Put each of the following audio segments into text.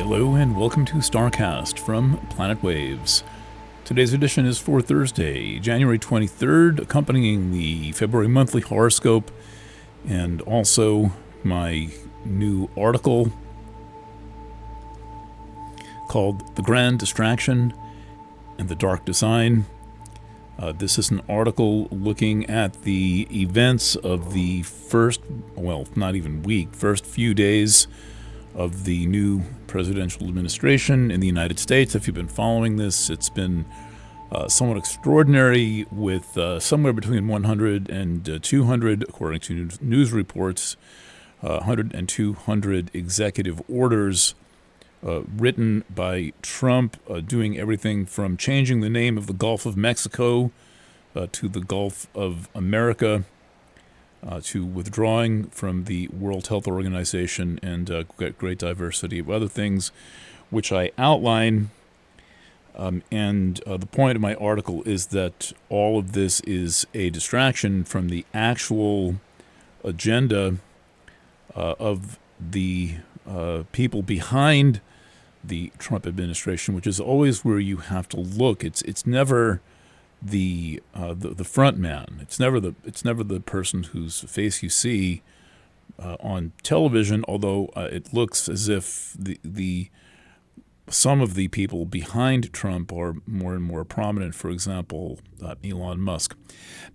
Hello and welcome to Starcast from Planet Waves. Today's edition is for Thursday, January 23rd, accompanying the February monthly horoscope and also my new article called The Grand Distraction and the Dark Design. This is an article looking at the events of the first few days of the new presidential administration in the United States. If you've been following this, it's been somewhat extraordinary with somewhere between 100 and 200, according to news reports, 100 and 200 executive orders written by Trump, doing everything from changing the name of the Gulf of Mexico to the Gulf of America, to withdrawing from the World Health Organization and great diversity of other things, which I outline. The point of my article is that all of this is a distraction from the actual agenda of the people behind the Trump administration, which is always where you have to look. It's never the front man. It's never the person whose face you see on television. Although it looks as if some of the people behind Trump are more and more prominent. For example, Elon Musk.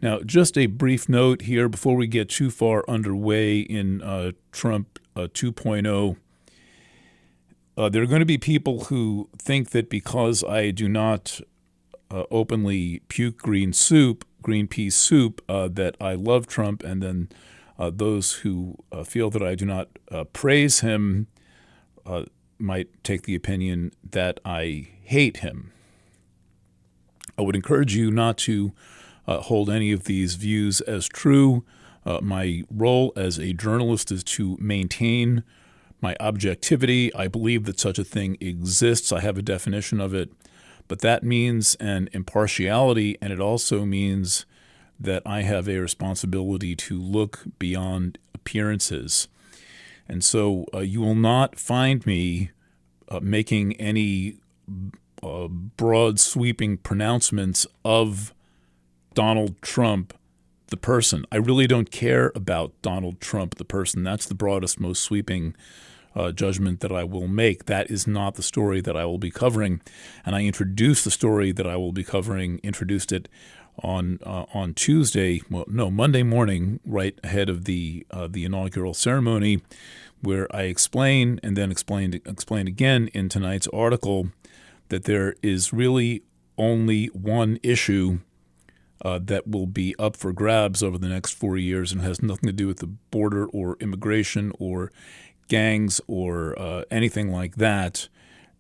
Now, just a brief note here before we get too far underway in Trump 2.0. There are going to be people who think that because I do not openly puke green pea soup, that I love Trump, and then those who feel that I do not praise him might take the opinion that I hate him. I would encourage you not to hold any of these views as true. My role as a journalist is to maintain my objectivity. I believe that such a thing exists. I have a definition of it. But that means an impartiality, and it also means that I have a responsibility to look beyond appearances. And so you will not find me making any broad, sweeping pronouncements of Donald Trump, the person. I really don't care about Donald Trump, the person. That's the broadest, most sweeping judgment that I will make. That is not the story that I will be covering. And I introduced the story that I will be covering, introduced it on Monday morning, right ahead of the inaugural ceremony, where I explain and then explain again in tonight's article that there is really only one issue that will be up for grabs over the next 4 years, and has nothing to do with the border or immigration or gangs or anything like that.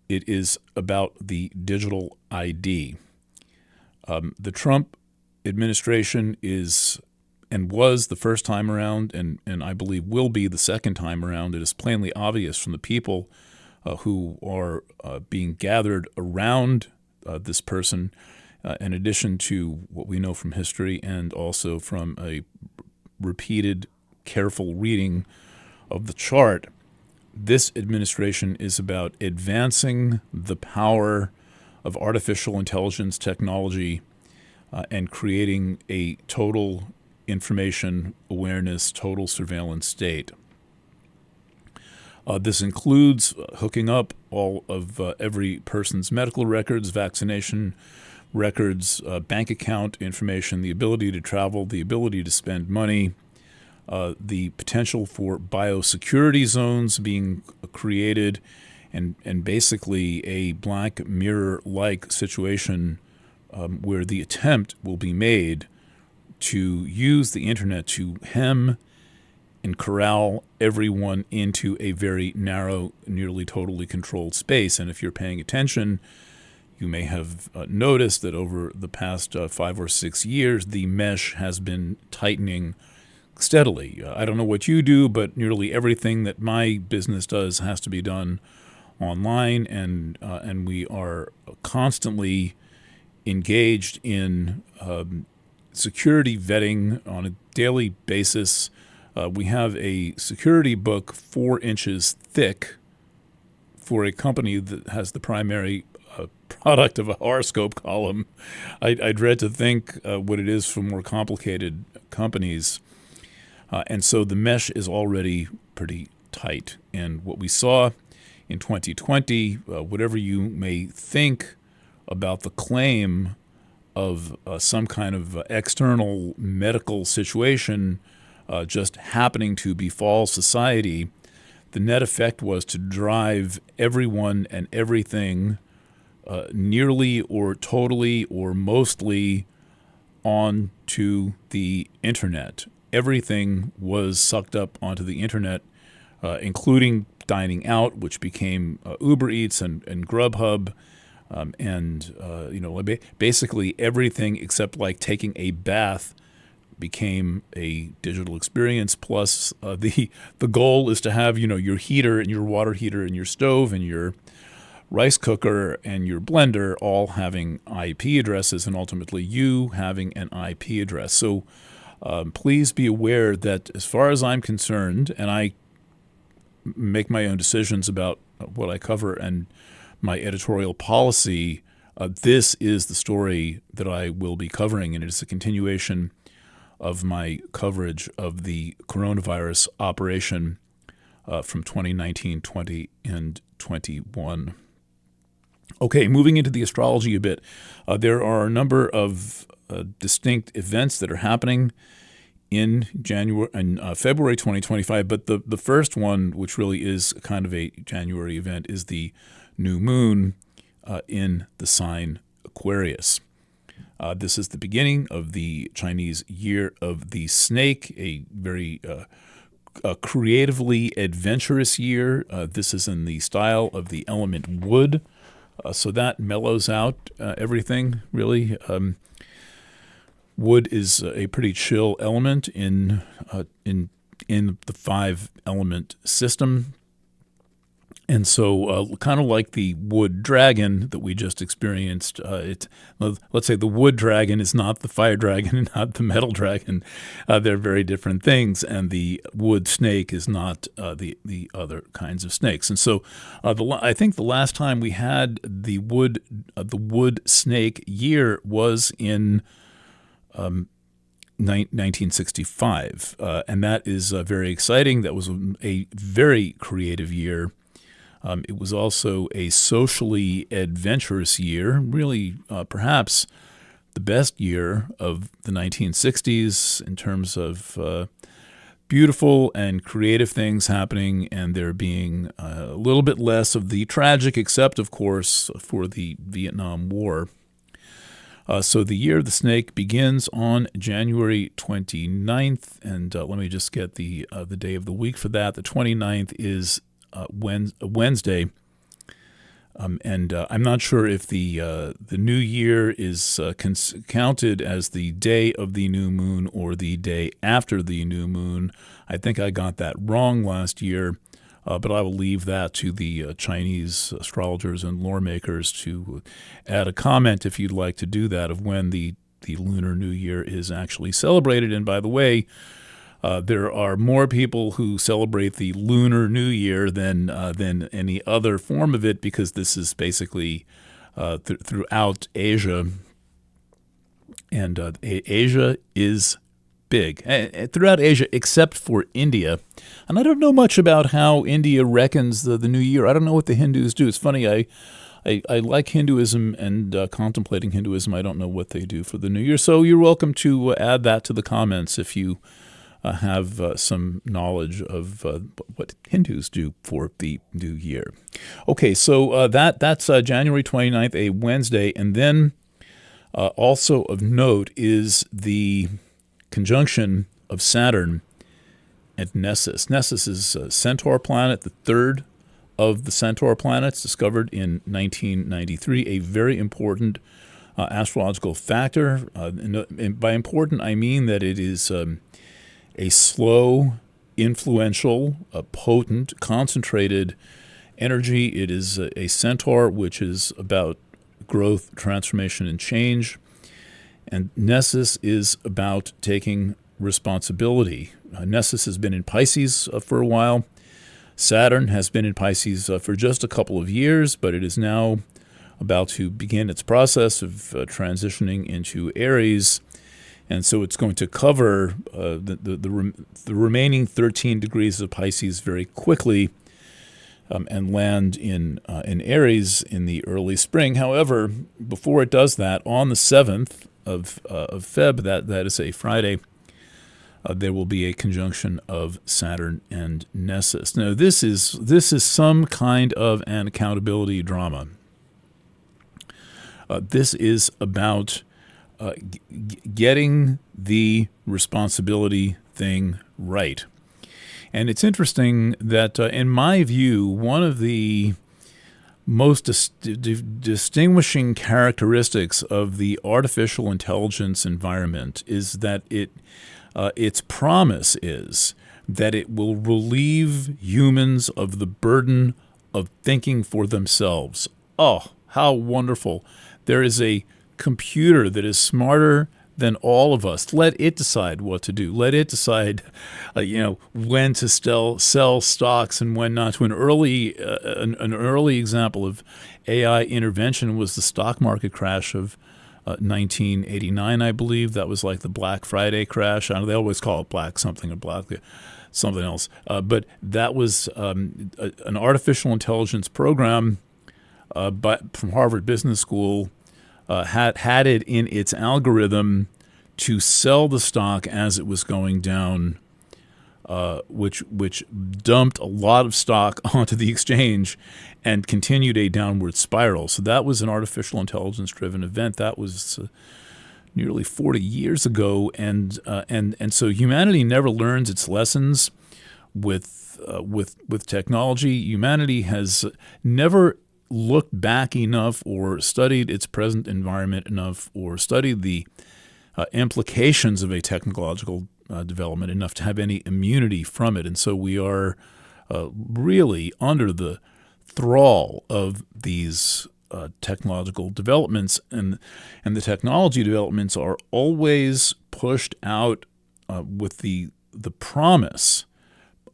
It is about the digital ID. The Trump administration is and was the first time around, and I believe will be the second time around. It is plainly obvious from the people who are being gathered around this person, in addition to what we know from history and also from a repeated, careful reading of the chart. This administration is about advancing the power of artificial intelligence technology and creating a total information awareness, total surveillance state. This includes hooking up all of every person's medical records, vaccination records, bank account information, the ability to travel, the ability to spend money, the potential for biosecurity zones being created, and basically a Black Mirror-like situation where the attempt will be made to use the internet to hem and corral everyone into a very narrow, nearly totally controlled space. And if you're paying attention, you may have noticed that over the past 5 or 6 years, the mesh has been tightening steadily. I don't know what you do, but nearly everything that my business does has to be done online, and we are constantly engaged in security vetting on a daily basis. We have a security book 4 inches thick for a company that has the primary product of a horoscope column, I dread to think what it is for more complicated companies. And so the mesh is already pretty tight. And what we saw in 2020, whatever you may think about the claim of some kind of external medical situation just happening to befall society, the net effect was to drive everyone and everything nearly or totally or mostly onto the internet. Everything was sucked up onto the internet, including dining out, which became Uber Eats and Grubhub, basically everything except like taking a bath became a digital experience. Plus, the goal is to have your heater and your water heater and your stove and your rice cooker and your blender all having IP addresses, and ultimately you having an IP address. So please be aware that as far as I'm concerned, and I make my own decisions about what I cover and my editorial policy, this is the story that I will be covering, and it is a continuation of my coverage of the coronavirus operation from 2019, 20, and 21. Okay, moving into the astrology a bit, there are a number of distinct events that are happening in January and February 2025, but the first one, which really is kind of a January event, is the new moon in the sign Aquarius. This is the beginning of the Chinese Year of the Snake, a very creatively adventurous year. This is in the style of the element wood, so that mellows out everything, really. Wood is a pretty chill element in the 5-element system. And so kind of like the wood dragon that we just experienced, let's say the wood dragon is not the fire dragon and not the metal dragon. They're very different things. And the wood snake is not the other kinds of snakes. And so I think the last time we had the wood snake year was in 1965. And that is very exciting. That was a very creative year. It was also a socially adventurous year, really perhaps the best year of the 1960s in terms of beautiful and creative things happening, and there being a little bit less of the tragic, except, of course, for the Vietnam War. So the Year of the Snake begins on January 29th, and let me just get the day of the week for that. The 29th is Wednesday, and I'm not sure if the new year is counted as the day of the new moon or the day after the new moon. I think I got that wrong last year, but I will leave that to the Chinese astrologers and lore makers to add a comment if you'd like to do that of when the Lunar New Year is actually celebrated. And by the way, there are more people who celebrate the Lunar New Year than any other form of it, because this is basically throughout Asia, and Asia is big throughout Asia except for India. And I don't know much about how India reckons the New Year. I don't know what the Hindus do. It's funny. I like Hinduism and contemplating Hinduism. I don't know what they do for the New Year. So you're welcome to add that to the comments if you have some knowledge of what Hindus do for the new year. Okay, so that's January 29th, a Wednesday. And then also of note is the conjunction of Saturn and Nessus. Nessus is a Centaur planet, the third of the Centaur planets, discovered in 1993, a very important astrological factor. And by important, I mean that it is a slow, influential, potent, concentrated energy. It is a centaur, which is about growth, transformation, and change. And Nessus is about taking responsibility. Nessus has been in Pisces for a while. Saturn has been in Pisces for just a couple of years, but it is now about to begin its process of transitioning into Aries. And so it's going to cover the remaining 13 degrees of Pisces very quickly and land in Aries in the early spring. However, before it does that, on the 7th of Feb, that is a Friday, there will be a conjunction of Saturn and Nessus. Now, this is some kind of an accountability drama. This is about getting the responsibility thing right. And it's interesting that, in my view, one of the most distinguishing characteristics of the artificial intelligence environment is that its promise is that it will relieve humans of the burden of thinking for themselves. Oh, how wonderful. There is a computer that is smarter than all of us. Let it decide what to do. Let it decide, when to sell stocks and when not to. An early example of AI intervention was the stock market crash of 1989, I believe. That was like the Black Friday crash. They always call it black something or black something else. But that was an artificial intelligence program from Harvard Business School. Had it in its algorithm to sell the stock as it was going down, which dumped a lot of stock onto the exchange and continued a downward spiral. So that was an artificial intelligence-driven event. That was nearly 40 years ago, and so humanity never learns its lessons with technology. Humanity has never looked back enough or studied its present environment enough or studied the implications of a technological development enough to have any immunity from it. And so we are really under the thrall of these technological developments, and the technology developments are always pushed out with the promise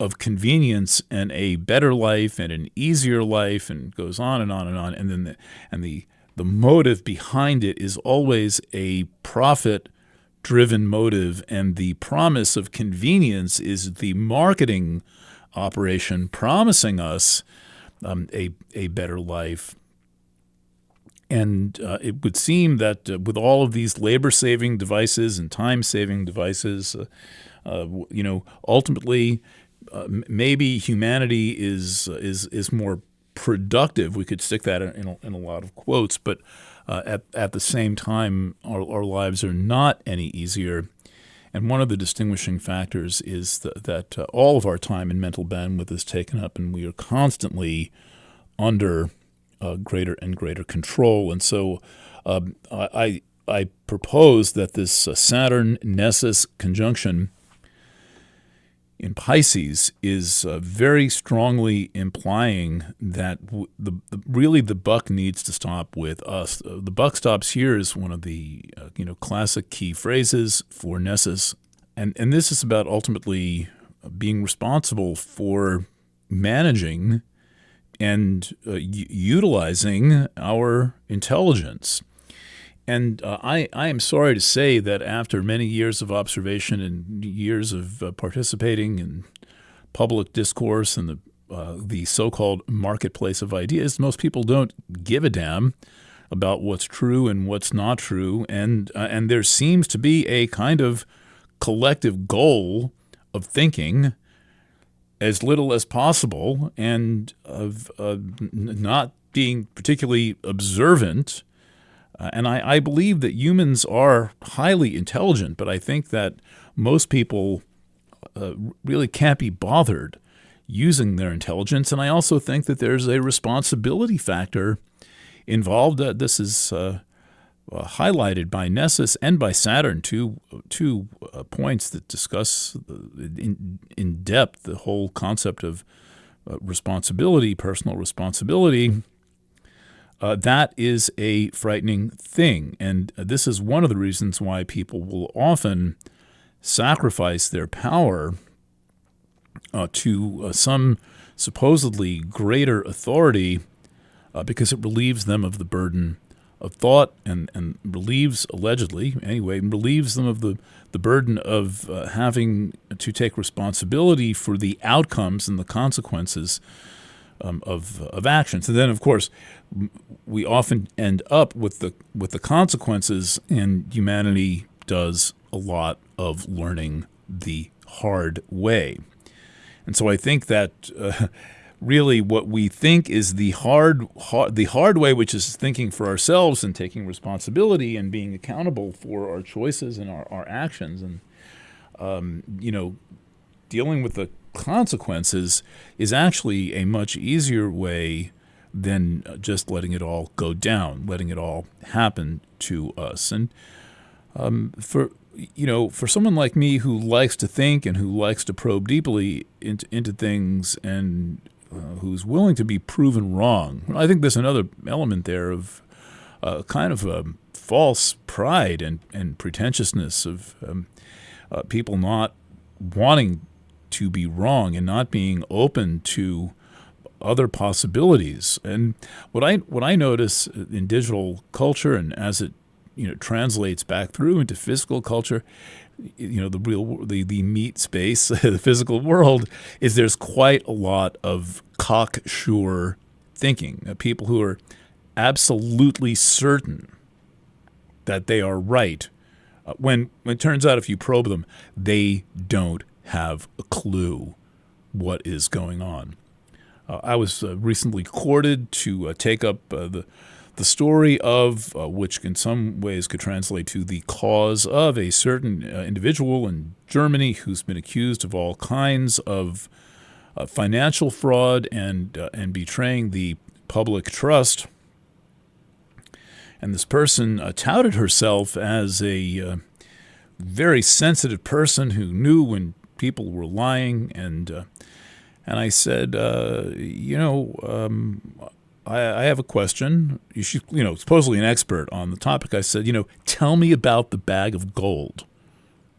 of convenience and a better life and an easier life, and goes on and on and on. And then the motive behind it is always a profit-driven motive, and the promise of convenience is the marketing operation promising us a better life. And it would seem that with all of these labor-saving devices and time-saving devices, ultimately, maybe humanity is more productive. We could stick that in a lot of quotes, but at the same time, our lives are not any easier. And one of the distinguishing factors is that all of our time and mental bandwidth is taken up, and we are constantly under greater and greater control. And so I propose that this Saturn-Nessus conjunction in Pisces is very strongly implying that really the buck needs to stop with us. The buck stops here is one of the classic key phrases for Nessus, and this is about ultimately being responsible for managing and utilizing our intelligence. And I am sorry to say that after many years of observation and years of participating in public discourse and the so-called marketplace of ideas, most people don't give a damn about what's true and what's not true. And there seems to be a kind of collective goal of thinking as little as possible and of not being particularly observant. And I believe that humans are highly intelligent, but I think that most people really can't be bothered using their intelligence. And I also think that there's a responsibility factor involved. This is highlighted by Nessus and by Saturn, two points that discuss in depth the whole concept of responsibility, personal responsibility. That is a frightening thing, and this is one of the reasons why people will often sacrifice their power to some supposedly greater authority because it relieves them of the burden of thought and relieves, allegedly anyway, relieves them of the burden of having to take responsibility for the outcomes and the consequences of actions. And then, of course, we often end up with the consequences, and humanity does a lot of learning the hard way. And so I think that really what we think is the hard way, which is thinking for ourselves and taking responsibility and being accountable for our choices and our actions, and dealing with the consequences is actually a much easier way than just letting it all go down, letting it all happen to us. And for someone like me who likes to think and who likes to probe deeply into things and who's willing to be proven wrong, I think there's another element there of kind of a false pride and pretentiousness of people not wanting to be wrong and not being open to other possibilities. And what I notice in digital culture, and as it translates back through into physical culture, the meat space, the physical world, is there's quite a lot of cocksure thinking. People who are absolutely certain that they are right, when it turns out if you probe them, they don't have a clue what is going on. I was recently courted to take up the story of, which in some ways could translate to the cause of, a certain individual in Germany who's been accused of all kinds of financial fraud and betraying the public trust. And this person touted herself as a very sensitive person who knew when people were lying, and I said, I have a question. She's, supposedly an expert on the topic. I said, tell me about the bag of gold,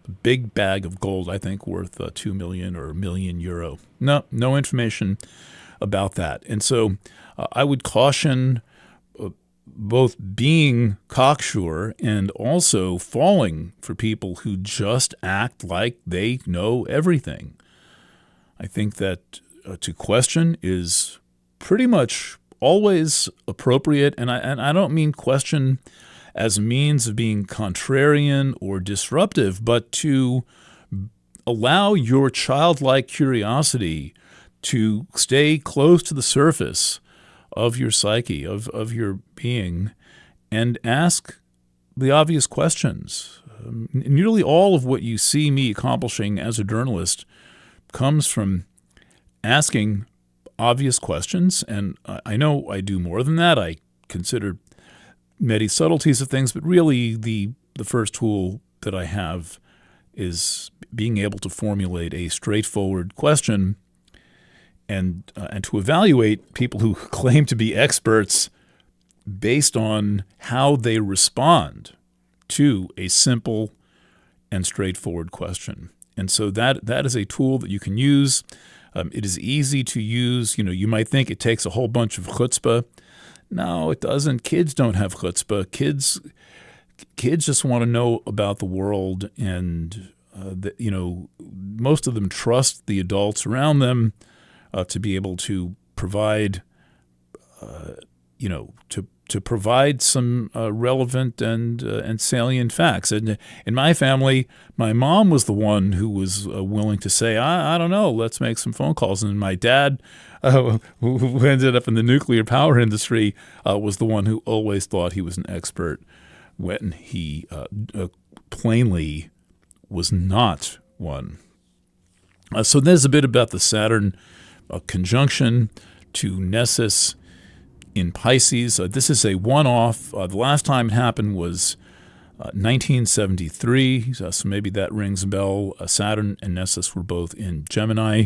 the big bag of gold, I think worth 2 million or €1 million. No information about that. And so I would caution both being cocksure and also falling for people who just act like they know everything. I think that to question is pretty much always appropriate, and I don't mean question as a means of being contrarian or disruptive, but to allow your childlike curiosity to stay close to the surface of your psyche, of your being, and ask the obvious questions. Nearly all of what you see me accomplishing as a journalist comes from asking obvious questions, and I know I do more than that. I consider many subtleties of things, but really the first tool that I have is being able to formulate a straightforward question and to evaluate people who claim to be experts based on how they respond to a simple and straightforward question. And so that is a tool that you can use. It is easy to use. You might think it takes a whole bunch of chutzpah. No, it doesn't. Kids don't have chutzpah. Kids just want to know about the world, and most of them trust the adults around them to be able to provide, to provide some relevant and salient facts. And in my family, my mom was the one who was willing to say, I don't know, let's make some phone calls. And my dad, who ended up in the nuclear power industry, was the one who always thought he was an expert when he plainly was not one. So there's a bit about the Saturn conjunction to Nessus in Pisces. This is a one-off. The last time it happened was 1973, so maybe that rings a bell. Saturn and Nessus were both in Gemini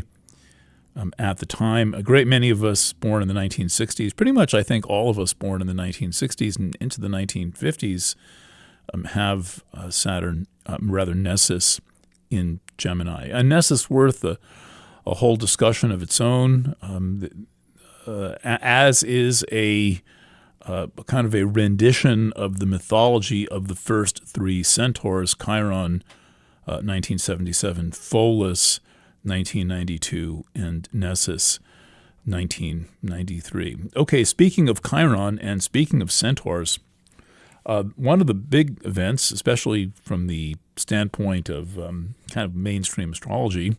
at the time. A great many of us born in the 1960s, pretty much I think all of us born in the 1960s and into the 1950s have Nessus in Gemini. And Nessus worth a a whole discussion of its own, as is a kind of a rendition of the mythology of the first three centaurs: Chiron, 1977, Pholus, 1992, and Nessus, 1993. Okay, speaking of Chiron and speaking of centaurs, one of the big events, especially from the standpoint of kind of mainstream astrology,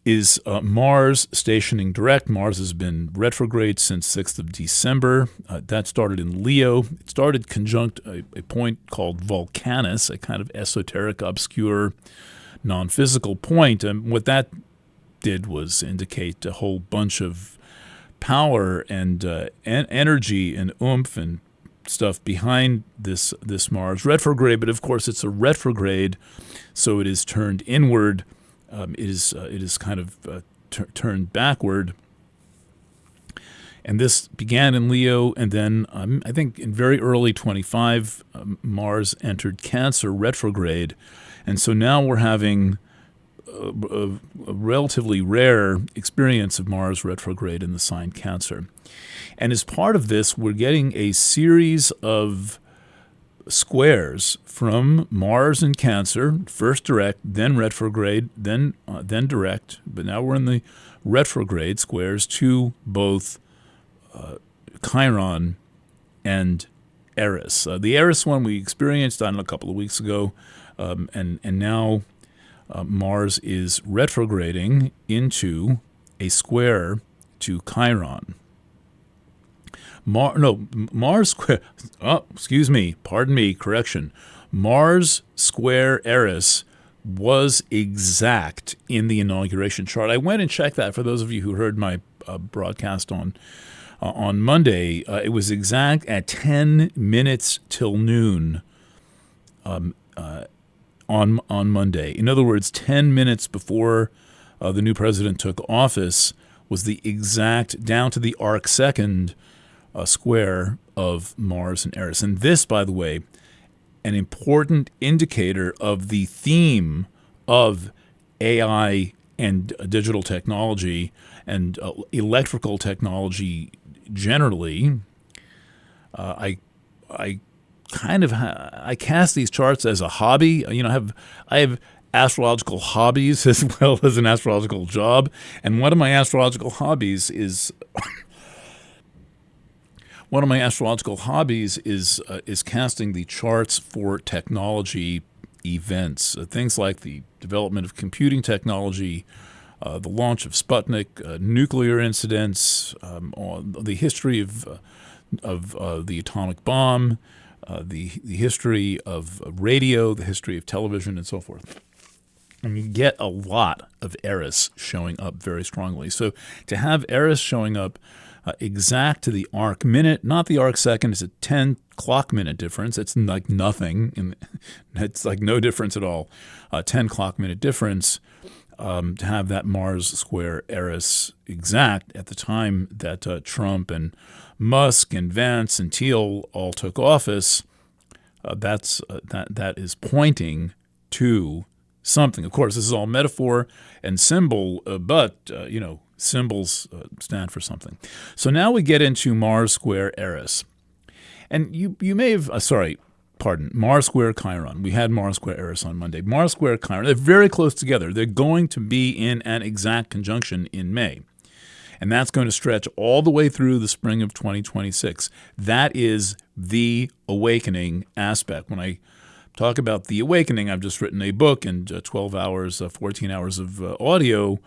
is Mars stationing direct. Mars has been retrograde since 6th of December. That started in Leo. It started conjunct a point called Vulcanus, a kind of esoteric, obscure, non-physical point. And what that did was indicate a whole bunch of power and energy and oomph and stuff behind this Mars retrograde. But of course, it's a retrograde, so it is turned inward. It is kind of turned backward. And this began in Leo, and then I think in very early 25, Mars entered Cancer retrograde. And so now we're having a relatively rare experience of Mars retrograde in the sign Cancer. And as part of this, we're getting a series of squares from Mars and Cancer, first direct, then retrograde, then direct, but now we're in the retrograde squares to both Chiron and Eris. The Eris one we experienced on a couple of weeks ago, and now Mars is retrograding into a square to Chiron. Mars square. Oh, excuse me. Pardon me. Correction. Mars square Eris was exact in the inauguration chart. I went and checked that for those of you who heard my broadcast on Monday. It was exact at 10 minutes till noon on Monday. In other words, 10 minutes before the new president took office was the exact, down to the arc second, square of Mars and Eris. And this, by the way, an important indicator of the theme of AI and digital technology and electrical technology generally. I cast these charts as a hobby. I have astrological hobbies as well as an astrological job, and one of my astrological hobbies is casting the charts for technology events, things like the development of computing technology, the launch of Sputnik, nuclear incidents, the history of the atomic bomb, the history of radio, the history of television, and so forth. And you get a lot of Eris showing up very strongly. So to have Eris showing up exact to the arc minute, not the arc second, it's a 10 clock minute difference. It's like nothing. It's like no difference at all. 10 clock minute difference. To have that Mars square Eris exact at the time that Trump and Musk and Vance and Thiel all took office, that is pointing to something. Of course, this is all metaphor and symbol, but symbols stand for something. So now we get into Mars square Eris, and you may have Mars square Chiron. We had Mars square Eris on Monday. Mars square Chiron, they're very close together. They're going to be in an exact conjunction in May. And that's going to stretch all the way through the spring of 2026. That is the awakening aspect. When I talk about the awakening, I've just written a book and 14 hours of audio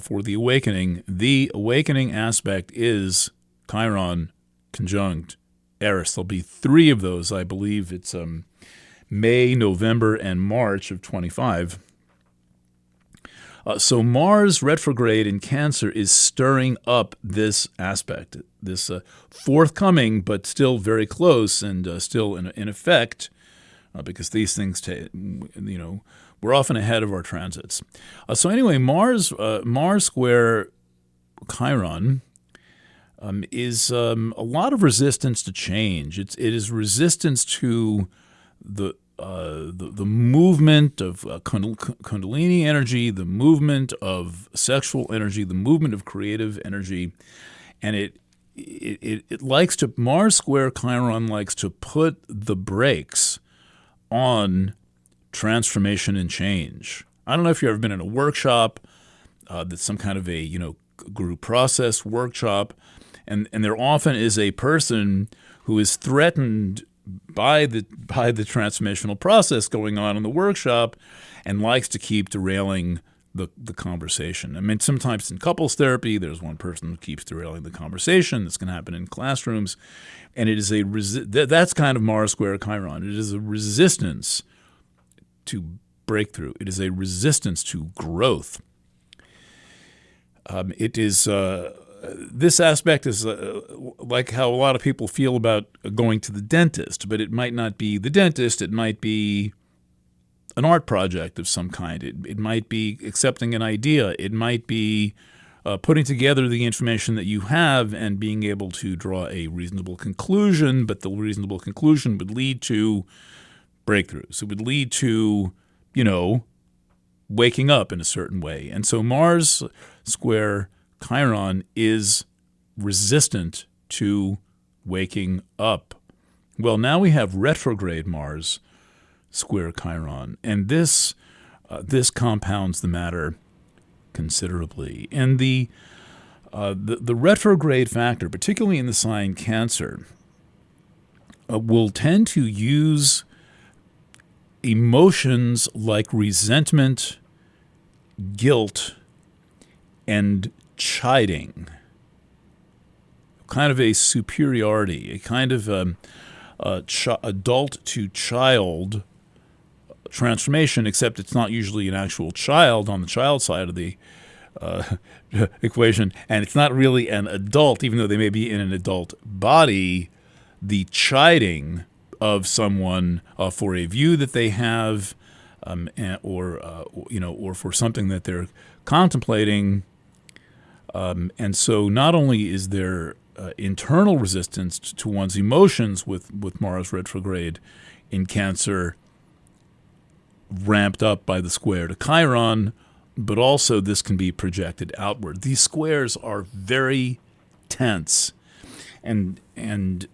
for the awakening. The awakening aspect is Chiron conjunct Eris. There'll be 3 of those. I believe it's May, November, and March of 25. So Mars retrograde in Cancer is stirring up this aspect, this forthcoming but still very close and still in effect, because these things, we're often ahead of our transits. So anyway, Mars square Chiron is a lot of resistance to change. It is resistance to the the movement of Kundalini energy, the movement of sexual energy, the movement of creative energy, and it likes to, Mars square Chiron likes to put the brakes on transformation and change. I don't know if you've ever been in a workshop that's some kind of a group process workshop, and there often is a person who is threatened by the transformational process going on in the workshop and likes to keep derailing the conversation. I mean, sometimes in couples therapy, there's one person who keeps derailing the conversation. This can happen in classrooms, and it is that's kind of Mars square Chiron. It is a resistance to breakthrough. It is a resistance to growth. It is this aspect is like how a lot of people feel about going to the dentist, but it might not be the dentist. It might be an art project of some kind. It might be accepting an idea. It might be putting together the information that you have and being able to draw a reasonable conclusion, but the reasonable conclusion would lead to breakthroughs. It would lead to, waking up in a certain way. And so Mars square Chiron is resistant to waking up. Well, now we have retrograde Mars square Chiron, and this compounds the matter considerably. And the retrograde factor, particularly in the sign Cancer, will tend to use emotions like resentment, guilt, and chiding, kind of a superiority, a kind of adult to child transformation, except it's not usually an actual child on the child side of the equation, and it's not really an adult, even though they may be in an adult body. The chiding of someone for a view that they have, or for something that they're contemplating, and so not only is there internal resistance to one's emotions with Mars retrograde in Cancer, ramped up by the square to Chiron, but also this can be projected outward. These squares are very tense, and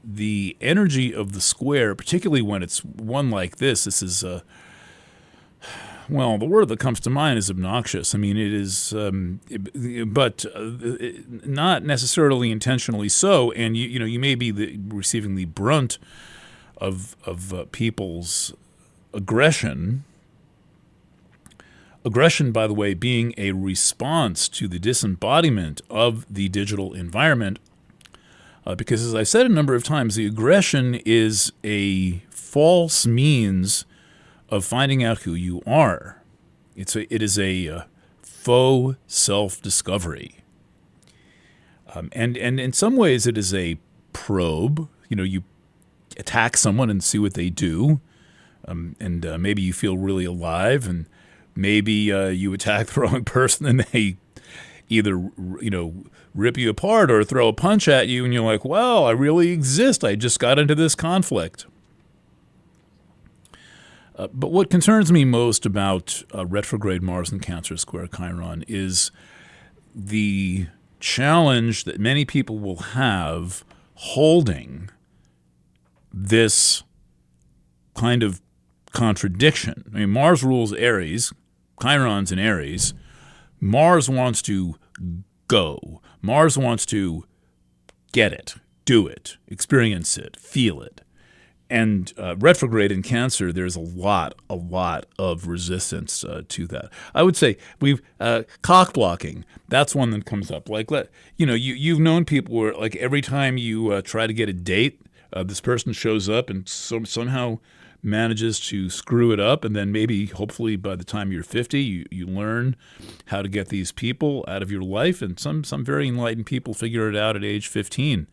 the energy of the square, particularly when it's one like this is well, the word that comes to mind is obnoxious. I mean, it is, but not necessarily intentionally so. And you may be receiving the brunt of people's aggression. Aggression, by the way, being a response to the disembodiment of the digital environment, because as I said a number of times, the aggression is a false means of finding out who you are. It is a faux self-discovery, and in some ways it is a probe. You attack someone and see what they do, and maybe you feel really alive, and maybe you attack the wrong person and they either rip you apart or throw a punch at you, and you're like, "Wow, I really exist. I just got into this conflict." But what concerns me most about retrograde Mars and Cancer square Chiron is the challenge that many people will have holding this kind of contradiction. I mean, Mars rules Aries, Chiron's in Aries. Mars wants to go. Mars wants to get it, do it, experience it, feel it. And retrograde in Cancer, there's a lot of resistance to that. I would say we've cock blocking. That's one that comes up. Like, you've known people where, like, every time you try to get a date, this person shows up and somehow manages to screw it up, and then maybe, hopefully, by the time you're 50, you learn how to get these people out of your life. And some very enlightened people figure it out at age 15.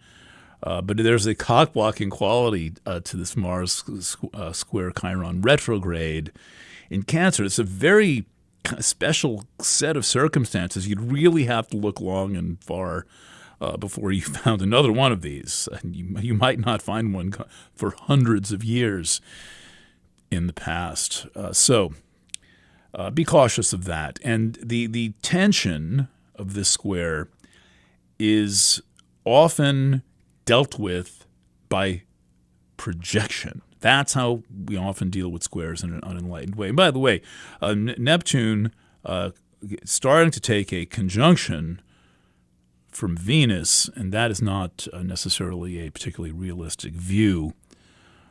But there's a cock-blocking quality to this Mars square Chiron retrograde in Cancer. It's a very special set of circumstances. You'd really have to look long and far before you found another one of these. And you might not find one for hundreds of years. in the past. So be cautious of that. And the tension of this square is often dealt with by projection. That's how we often deal with squares in an unenlightened way. And by the way, Neptune starting to take a conjunction from Venus, and that is not necessarily a particularly realistic view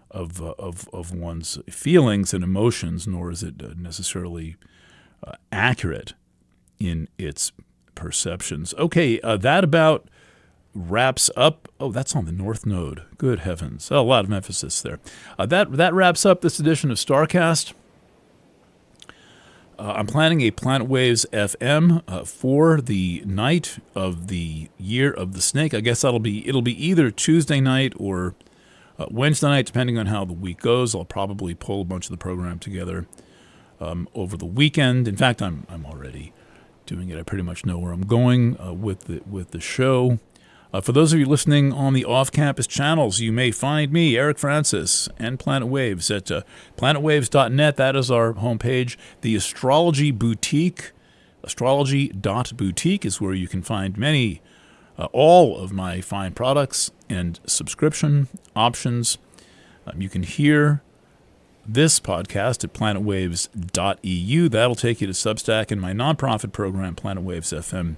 of one's feelings and emotions, nor is it necessarily accurate in its perceptions. Okay, that about wraps up. Oh, that's on the North Node. Good heavens. A lot of emphasis there. That wraps up this edition of StarCast. I'm planning a Planet Waves FM for the night of the Year of the Snake. I guess it'll be either Tuesday night or Wednesday night, depending on how the week goes. I'll probably pull a bunch of the program together over the weekend. In fact, I'm already doing it. I pretty much know where I'm going with the show. For those of you listening on the off-campus channels, you may find me, Eric Francis, and Planet Waves at planetwaves.net. That is our homepage. The Astrology Boutique, astrology.boutique, is where you can find all of my fine products and subscription options. You can hear this podcast at planetwaves.eu. That'll take you to Substack and my nonprofit program, Planet Waves FM,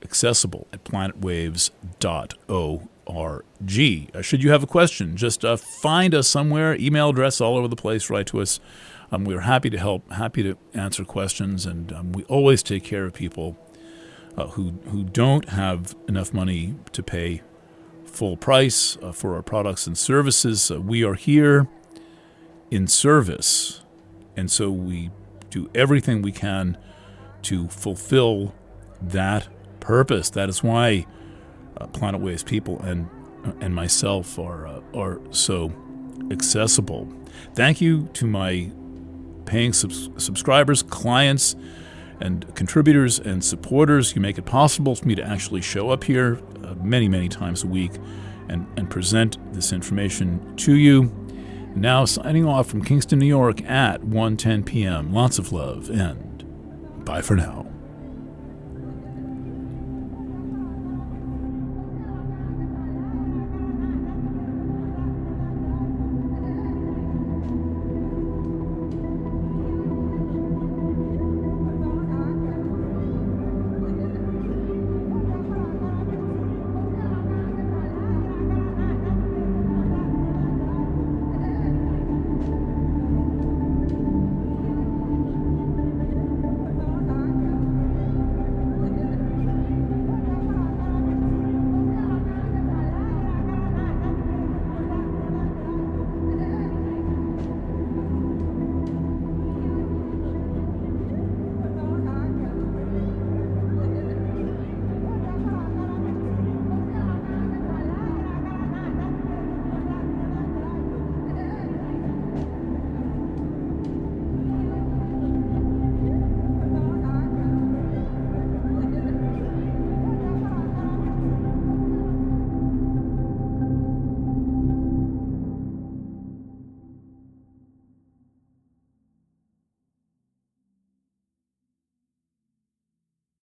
accessible at planetwaves.org. Should you have a question, just find us somewhere, email address all over the place, write to us. We're happy to help, happy to answer questions, and we always take care of people who don't have enough money to pay full price for our products and services. We are here in service, and so we do everything we can to fulfill that purpose. That is why Planet Waves people and myself are so accessible. Thank you to my paying subscribers, clients, and contributors and supporters. You make it possible for me to actually show up here many times a week and present this information to you. Now signing off from Kingston, New York at 1:10 p.m. Lots of love, and bye for now.